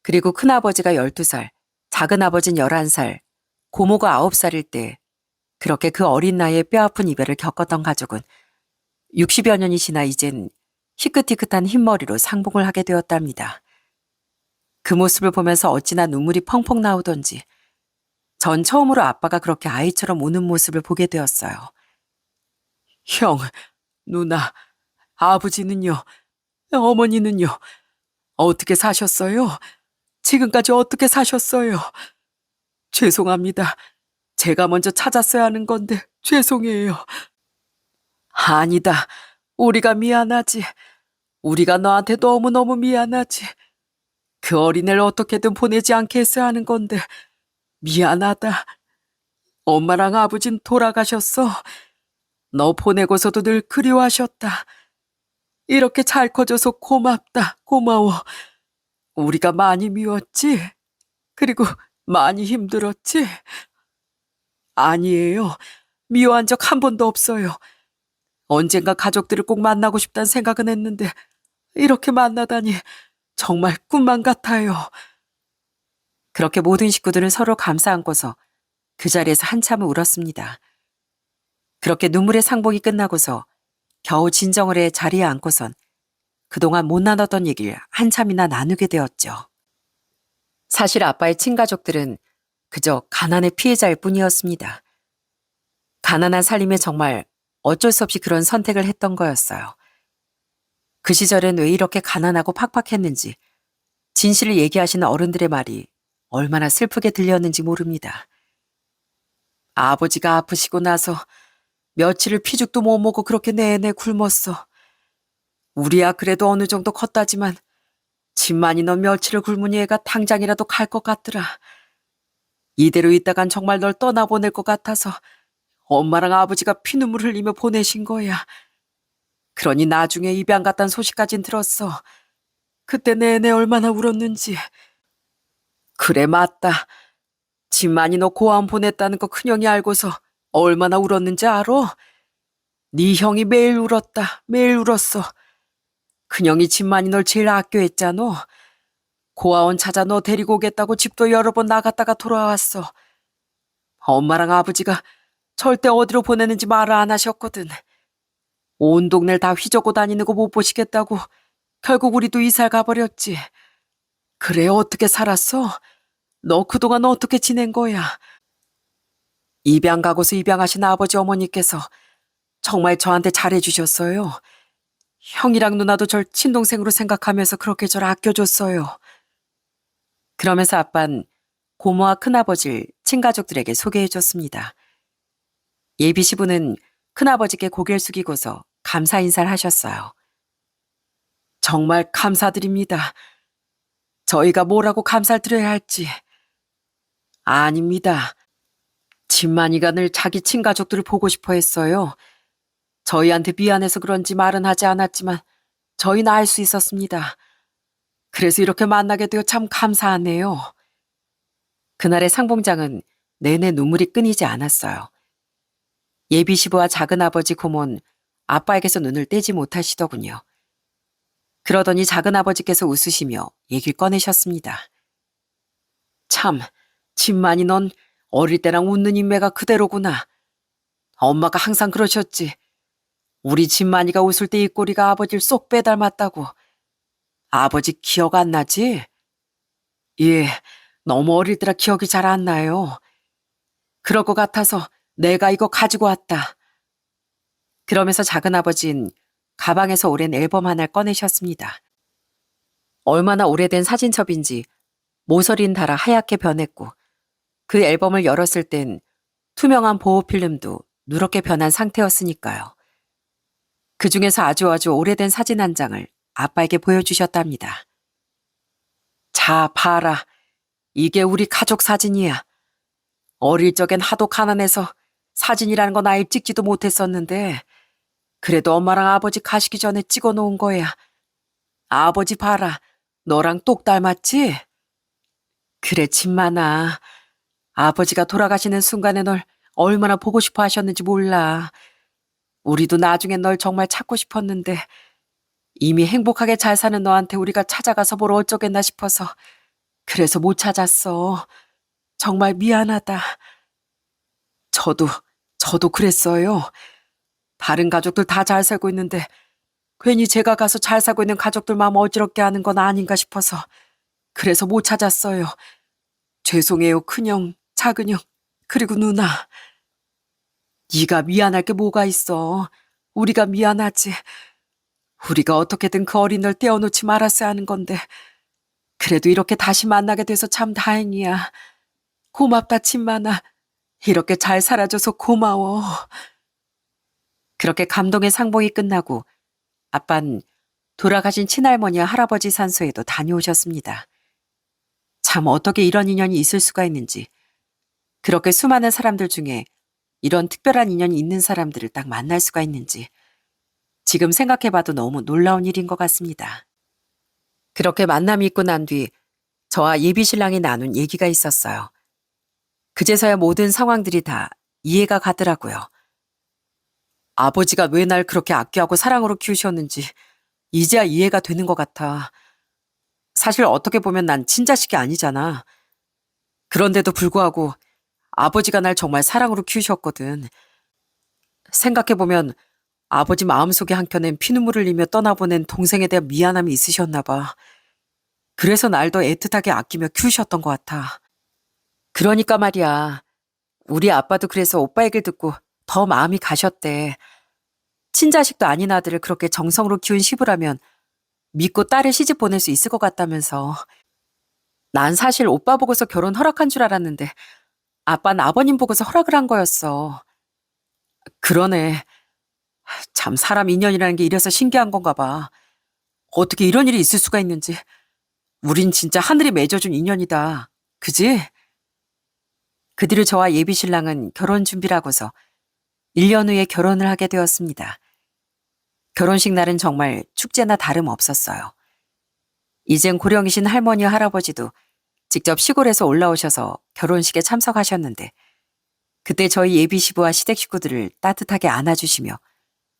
그리고 큰아버지가 12살, 작은아버지는 11살, 고모가 9살일 때, 그렇게 그 어린 나이에 뼈아픈 이별을 겪었던 가족은 60여 년이 지나 이젠 희끗희끗한 흰머리로 상봉을 하게 되었답니다. 그 모습을 보면서 어찌나 눈물이 펑펑 나오던지 전 처음으로 아빠가 그렇게 아이처럼 우는 모습을 보게 되었어요. 형, 누나, 아버지는요? 어머니는요? 어떻게 사셨어요? 지금까지 어떻게 사셨어요? 죄송합니다. 제가 먼저 찾았어야 하는 건데 죄송해요. 아니다. 우리가 미안하지. 우리가 너한테 너무너무 미안하지. 그 어린애를 어떻게든 보내지 않게 했어야 하는 건데 미안하다. 엄마랑 아버진 돌아가셨어. 너 보내고서도 늘 그리워하셨다. 이렇게 잘 커져서 고맙다, 고마워. 우리가 많이 미웠지? 그리고 많이 힘들었지? 아니에요. 미워한 적 한 번도 없어요. 언젠가 가족들을 꼭 만나고 싶다는 생각은 했는데 이렇게 만나다니 정말 꿈만 같아요. 그렇게 모든 식구들은 서로 감싸 안고서 그 자리에서 한참을 울었습니다. 그렇게 눈물의 상봉이 끝나고서 겨우 진정을 해 자리에 앉고선 그동안 못 나눴던 얘기를 한참이나 나누게 되었죠. 사실 아빠의 친가족들은 그저 가난의 피해자일 뿐이었습니다. 가난한 살림에 정말 어쩔 수 없이 그런 선택을 했던 거였어요. 그 시절엔 왜 이렇게 가난하고 팍팍했는지 진실을 얘기하시는 어른들의 말이 얼마나 슬프게 들렸는지 모릅니다. 아버지가 아프시고 나서 며칠을 피죽도 못 먹고 그렇게 내내 굶었어. 우리야 그래도 어느 정도 컸다지만 집만이 넌 며칠을 굶으니 애가 당장이라도 갈 것 같더라. 이대로 있다간 정말 널 떠나보낼 것 같아서 엄마랑 아버지가 피눈물 흘리며 보내신 거야. 그러니 나중에 입양 갔다는 소식까진 들었어. 그때 내내 얼마나 울었는지. 그래 맞다. 집만이 너 고아원 보냈다는 거 큰형이 알고서 얼마나 울었는지 알아? 네 형이 매일 울었다. 매일 울었어. 큰형이 집만이 널 제일 아껴했잖아. 고아원 찾아 너 데리고 오겠다고 집도 여러 번 나갔다가 돌아왔어. 엄마랑 아버지가 절대 어디로 보내는지 말을 안 하셨거든. 온 동네를 다 휘저고 다니는 거 못 보시겠다고 결국 우리도 이사 가버렸지. 그래 어떻게 살았어? 너 그동안 어떻게 지낸 거야? 입양 가고서 입양하신 아버지 어머니께서 정말 저한테 잘해주셨어요. 형이랑 누나도 절 친동생으로 생각하면서 그렇게 절 아껴줬어요. 그러면서 아빤 고모와 큰아버지를 친가족들에게 소개해줬습니다. 예비 시부는 큰아버지께 고개를 숙이고서 감사 인사를 하셨어요. 정말 감사드립니다. 저희가 뭐라고 감사를 드려야 할지. 아닙니다. 진만이가 늘 자기 친가족들을 보고 싶어 했어요. 저희한테 미안해서 그런지 말은 하지 않았지만 저희는 알 수 있었습니다. 그래서 이렇게 만나게 되어 참 감사하네요. 그날의 상봉장은 내내 눈물이 끊이지 않았어요. 예비 시부와 작은아버지 고모는 아빠에게서 눈을 떼지 못하시더군요. 그러더니 작은아버지께서 웃으시며 얘기를 꺼내셨습니다. 참, 진만이 넌 어릴 때랑 웃는 인매가 그대로구나. 엄마가 항상 그러셨지. 우리 진만이가 웃을 때 입꼬리가 아버지를 쏙 빼닮았다고. 아버지 기억 안 나지? 예, 너무 어릴 때라 기억이 잘 안 나요. 그럴 것 같아서 내가 이거 가지고 왔다. 그러면서 작은아버진 가방에서 오랜 앨범 하나를 꺼내셨습니다. 얼마나 오래된 사진첩인지 모서리는 달아 하얗게 변했고 그 앨범을 열었을 땐 투명한 보호필름도 누렇게 변한 상태였으니까요. 그 중에서 아주 오래된 사진 한 장을 아빠에게 보여주셨답니다. 자, 봐라. 이게 우리 가족 사진이야. 어릴 적엔 하도 가난해서 사진이라는 건 아예 찍지도 못했었는데 그래도 엄마랑 아버지 가시기 전에 찍어 놓은 거야. 아버지 봐라. 너랑 똑 닮았지? 그래, 진만아. 아버지가 돌아가시는 순간에 널 얼마나 보고 싶어 하셨는지 몰라. 우리도 나중엔 널 정말 찾고 싶었는데 이미 행복하게 잘 사는 너한테 우리가 찾아가서 뭘 어쩌겠나 싶어서 그래서 못 찾았어. 정말 미안하다. 저도 그랬어요. 다른 가족들 다 잘 살고 있는데 괜히 제가 가서 잘 살고 있는 가족들 마음 어지럽게 하는 건 아닌가 싶어서 그래서 못 찾았어요. 죄송해요, 큰형, 작은형, 그리고 누나. 네가 미안할 게 뭐가 있어. 우리가 미안하지. 우리가 어떻게든 그 어린 널 떼어놓지 말았어야 하는 건데 그래도 이렇게 다시 만나게 돼서 참 다행이야. 고맙다, 친만아. 이렇게 잘 살아줘서 고마워. 그렇게 감동의 상봉이 끝나고 아빤 돌아가신 친할머니와 할아버지 산소에도 다녀오셨습니다. 참 어떻게 이런 인연이 있을 수가 있는지, 그렇게 수많은 사람들 중에 이런 특별한 인연이 있는 사람들을 딱 만날 수가 있는지 지금 생각해봐도 너무 놀라운 일인 것 같습니다. 그렇게 만남이 있고 난 뒤 저와 예비 신랑이 나눈 얘기가 있었어요. 그제서야 모든 상황들이 다 이해가 가더라고요. 아버지가 왜 날 그렇게 아껴하고 사랑으로 키우셨는지 이제야 이해가 되는 것 같아. 사실 어떻게 보면 난 친자식이 아니잖아. 그런데도 불구하고 아버지가 날 정말 사랑으로 키우셨거든. 생각해보면 아버지 마음속에 한켠엔 피눈물을 흘리며 떠나보낸 동생에 대한 미안함이 있으셨나 봐. 그래서 날 더 애틋하게 아끼며 키우셨던 것 같아. 그러니까 말이야. 우리 아빠도 그래서 오빠 얘기를 듣고 더 마음이 가셨대. 친자식도 아닌 아들을 그렇게 정성으로 키운 시부라면 믿고 딸을 시집 보낼 수 있을 것 같다면서. 난 사실 오빠 보고서 결혼 허락한 줄 알았는데 아빠는 아버님 보고서 허락을 한 거였어. 그러네. 참 사람 인연이라는 게 이래서 신기한 건가 봐. 어떻게 이런 일이 있을 수가 있는지. 우린 진짜 하늘이 맺어준 인연이다. 그지? 그 뒤로 저와 예비 신랑은 결혼 준비를 하고서 1년 후에 결혼을 하게 되었습니다. 결혼식 날은 정말 축제나 다름없었어요. 이젠 고령이신 할머니와 할아버지도 직접 시골에서 올라오셔서 결혼식에 참석하셨는데 그때 저희 예비 시부와 시댁 식구들을 따뜻하게 안아주시며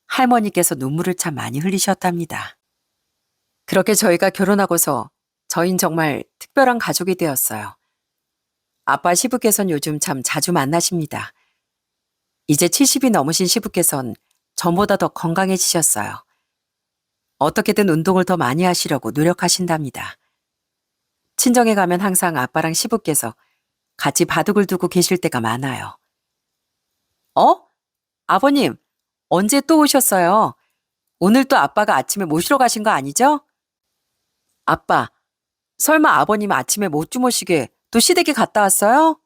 할머니께서 눈물을 참 많이 흘리셨답니다. 그렇게 저희가 결혼하고서 저흰 정말 특별한 가족이 되었어요. 아빠 시부께서는 요즘 참 자주 만나십니다. 이제 70이 넘으신 시부께서는 전보다 더 건강해지셨어요. 어떻게든 운동을 더 많이 하시려고 노력하신답니다. 친정에 가면 항상 아빠랑 시부께서 같이 바둑을 두고 계실 때가 많아요. 어? 아버님, 언제 또 오셨어요? 오늘 또 아빠가 아침에 모시러 가신 거 아니죠? 아빠, 설마 아버님 아침에 못 주무시게 또 시댁에 갔다 왔어요?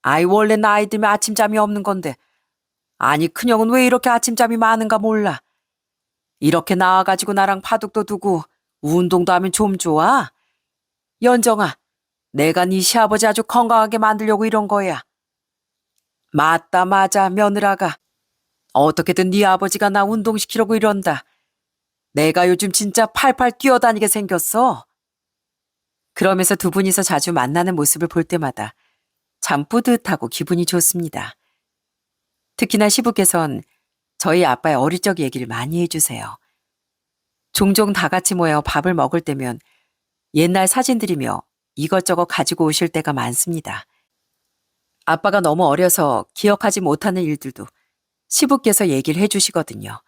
아이, 원래 나이 들면 아침잠이 없는 건데. 아니, 큰형은 왜 이렇게 아침잠이 많은가 몰라. 이렇게 나와가지고 나랑 바둑도 두고 운동도 하면 좀 좋아? 연정아, 내가 네 시아버지 아주 건강하게 만들려고 이런 거야. 맞다, 맞아, 며느라가. 어떻게든 네 아버지가 나 운동시키려고 이런다. 내가 요즘 진짜 팔팔 뛰어다니게 생겼어. 그러면서 두 분이서 자주 만나는 모습을 볼 때마다 참 뿌듯하고 기분이 좋습니다. 특히나 시부께선 저희 아빠의 어릴 적 얘기를 많이 해주세요. 종종 다 같이 모여 밥을 먹을 때면 옛날 사진들이며 이것저것 가지고 오실 때가 많습니다. 아빠가 너무 어려서 기억하지 못하는 일들도 시부께서 얘기를 해주시거든요.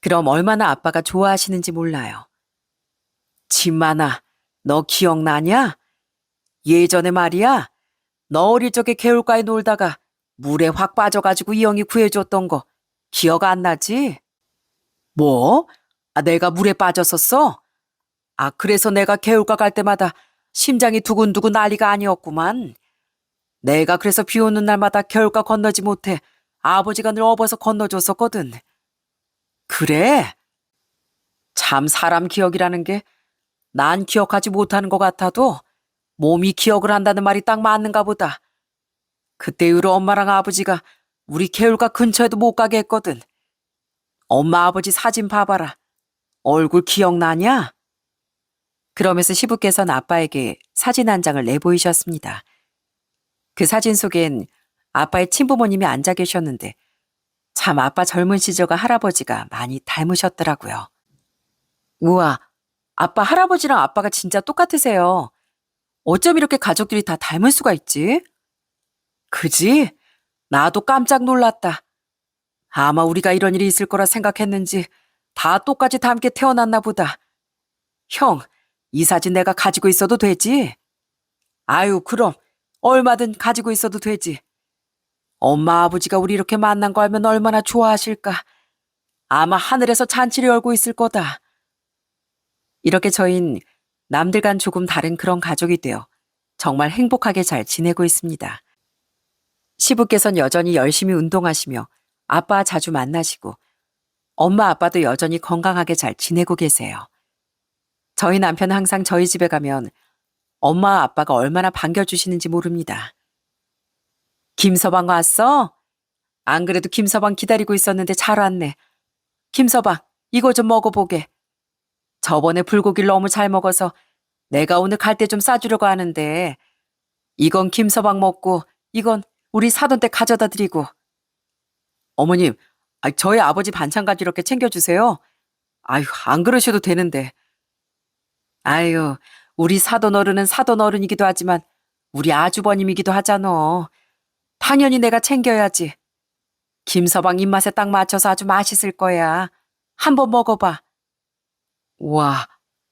그럼 얼마나 아빠가 좋아하시는지 몰라요. 진만아, 너 기억나냐? 예전에 말이야, 너 어릴 적에 개울가에 놀다가 물에 확 빠져가지고 이 형이 구해줬던 거 기억 안 나지? 뭐? 아, 내가 물에 빠졌었어? 아, 그래서 내가 개울가 갈 때마다 심장이 두근두근 난리가 아니었구만. 내가 그래서 비 오는 날마다 개울가 건너지 못해 아버지가 늘 업어서 건너줬었거든. 그래? 참 사람 기억이라는 게 난 기억하지 못하는 것 같아도 몸이 기억을 한다는 말이 딱 맞는가 보다. 그때 이후로 엄마랑 아버지가 우리 개울가 근처에도 못 가게 했거든. 엄마 아버지 사진 봐봐라. 얼굴 기억나냐? 그러면서 시부께서는 아빠에게 사진 한 장을 내보이셨습니다. 그 사진 속엔 아빠의 친부모님이 앉아 계셨는데 참 아빠 젊은 시절과 할아버지가 많이 닮으셨더라고요. 우와, 아빠 할아버지랑 아빠가 진짜 똑같으세요. 어쩜 이렇게 가족들이 다 닮을 수가 있지? 그지? 나도 깜짝 놀랐다. 아마 우리가 이런 일이 있을 거라 생각했는지 다 똑같이 닮게 태어났나 보다. 형, 이 사진 내가 가지고 있어도 되지? 아유, 그럼 얼마든 가지고 있어도 되지. 엄마 아버지가 우리 이렇게 만난 거 알면 얼마나 좋아하실까. 아마 하늘에서 잔치를 열고 있을 거다. 이렇게 저흰 남들과는 조금 다른 그런 가족이 되어 정말 행복하게 잘 지내고 있습니다. 시부께서는 여전히 열심히 운동하시며 아빠 자주 만나시고 엄마 아빠도 여전히 건강하게 잘 지내고 계세요. 저희 남편은 항상 저희 집에 가면 엄마 아빠가 얼마나 반겨주시는지 모릅니다. 김서방 왔어? 안 그래도 김서방 기다리고 있었는데 잘 왔네. 김서방, 이거 좀 먹어보게. 저번에 불고기를 너무 잘 먹어서 내가 오늘 갈 때 좀 싸주려고 하는데 이건 김서방 먹고 이건 우리 사돈 때 가져다 드리고. 어머님, 저희 아버지 반찬까지 이렇게 챙겨주세요. 아유, 안 그러셔도 되는데. 아유, 우리 사돈 어른은 사돈 어른이기도 하지만 우리 아주버님이기도 하잖아. 당연히 내가 챙겨야지. 김서방 입맛에 딱 맞춰서 아주 맛있을 거야. 한번 먹어봐. 와,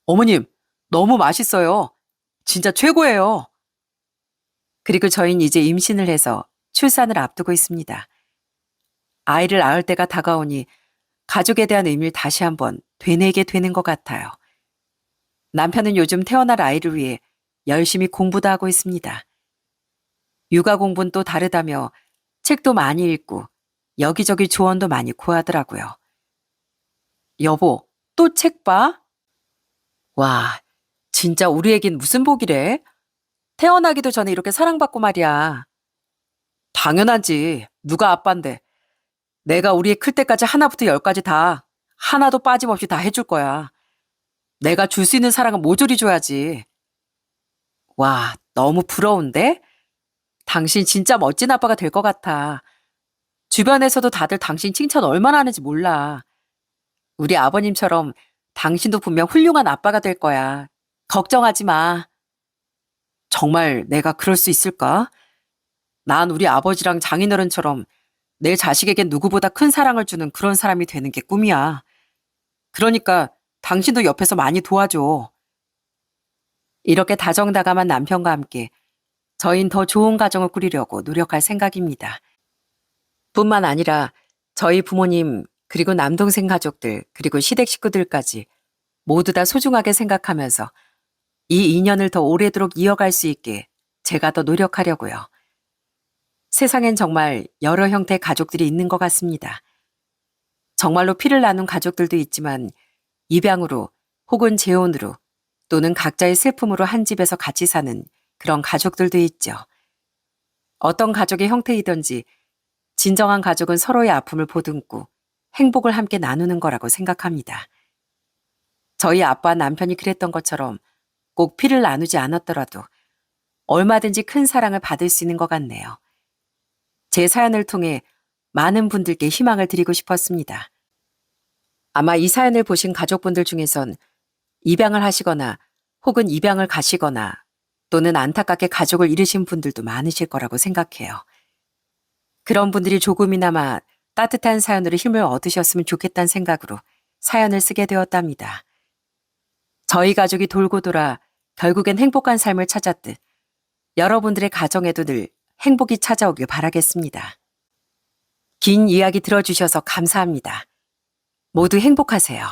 어머님, 너무 맛있어요. 진짜 최고예요. 그리고 저희는 이제 임신을 해서 출산을 앞두고 있습니다. 아이를 낳을 때가 다가오니 가족에 대한 의미를 다시 한번 되뇌게 되는 것 같아요. 남편은 요즘 태어날 아이를 위해 열심히 공부도 하고 있습니다. 육아 공부는 또 다르다며 책도 많이 읽고 여기저기 조언도 많이 구하더라고요. 여보, 또 책 봐? 와, 진짜 우리 애긴 무슨 복이래? 태어나기도 전에 이렇게 사랑받고 말이야. 당연하지. 누가 아빠인데. 내가 우리 애 클 때까지 하나부터 열까지 다 하나도 빠짐없이 다 해줄 거야. 내가 줄 수 있는 사랑은 모조리 줘야지. 와, 너무 부러운데? 당신 진짜 멋진 아빠가 될 것 같아. 주변에서도 다들 당신 칭찬 얼마나 하는지 몰라. 우리 아버님처럼 당신도 분명 훌륭한 아빠가 될 거야. 걱정하지 마. 정말 내가 그럴 수 있을까? 난 우리 아버지랑 장인어른처럼 내 자식에겐 누구보다 큰 사랑을 주는 그런 사람이 되는 게 꿈이야. 그러니까 당신도 옆에서 많이 도와줘. 이렇게 다정다감한 남편과 함께 저희는 더 좋은 가정을 꾸리려고 노력할 생각입니다. 뿐만 아니라 저희 부모님 그리고 남동생 가족들 그리고 시댁 식구들까지 모두 다 소중하게 생각하면서 이 인연을 더 오래도록 이어갈 수 있게 제가 더 노력하려고요. 세상엔 정말 여러 형태의 가족들이 있는 것 같습니다. 정말로 피를 나눈 가족들도 있지만 입양으로 혹은 재혼으로 또는 각자의 슬픔으로 한 집에서 같이 사는 그런 가족들도 있죠. 어떤 가족의 형태이든지 진정한 가족은 서로의 아픔을 보듬고 행복을 함께 나누는 거라고 생각합니다. 저희 아빠 남편이 그랬던 것처럼 꼭 피를 나누지 않았더라도 얼마든지 큰 사랑을 받을 수 있는 것 같네요. 제 사연을 통해 많은 분들께 희망을 드리고 싶었습니다. 아마 이 사연을 보신 가족분들 중에선 입양을 하시거나 혹은 입양을 가시거나 또는 안타깝게 가족을 잃으신 분들도 많으실 거라고 생각해요. 그런 분들이 조금이나마 따뜻한 사연으로 힘을 얻으셨으면 좋겠다는 생각으로 사연을 쓰게 되었답니다. 저희 가족이 돌고 돌아 결국엔 행복한 삶을 찾았듯 여러분들의 가정에도 늘 행복이 찾아오길 바라겠습니다. 긴 이야기 들어주셔서 감사합니다. 모두 행복하세요.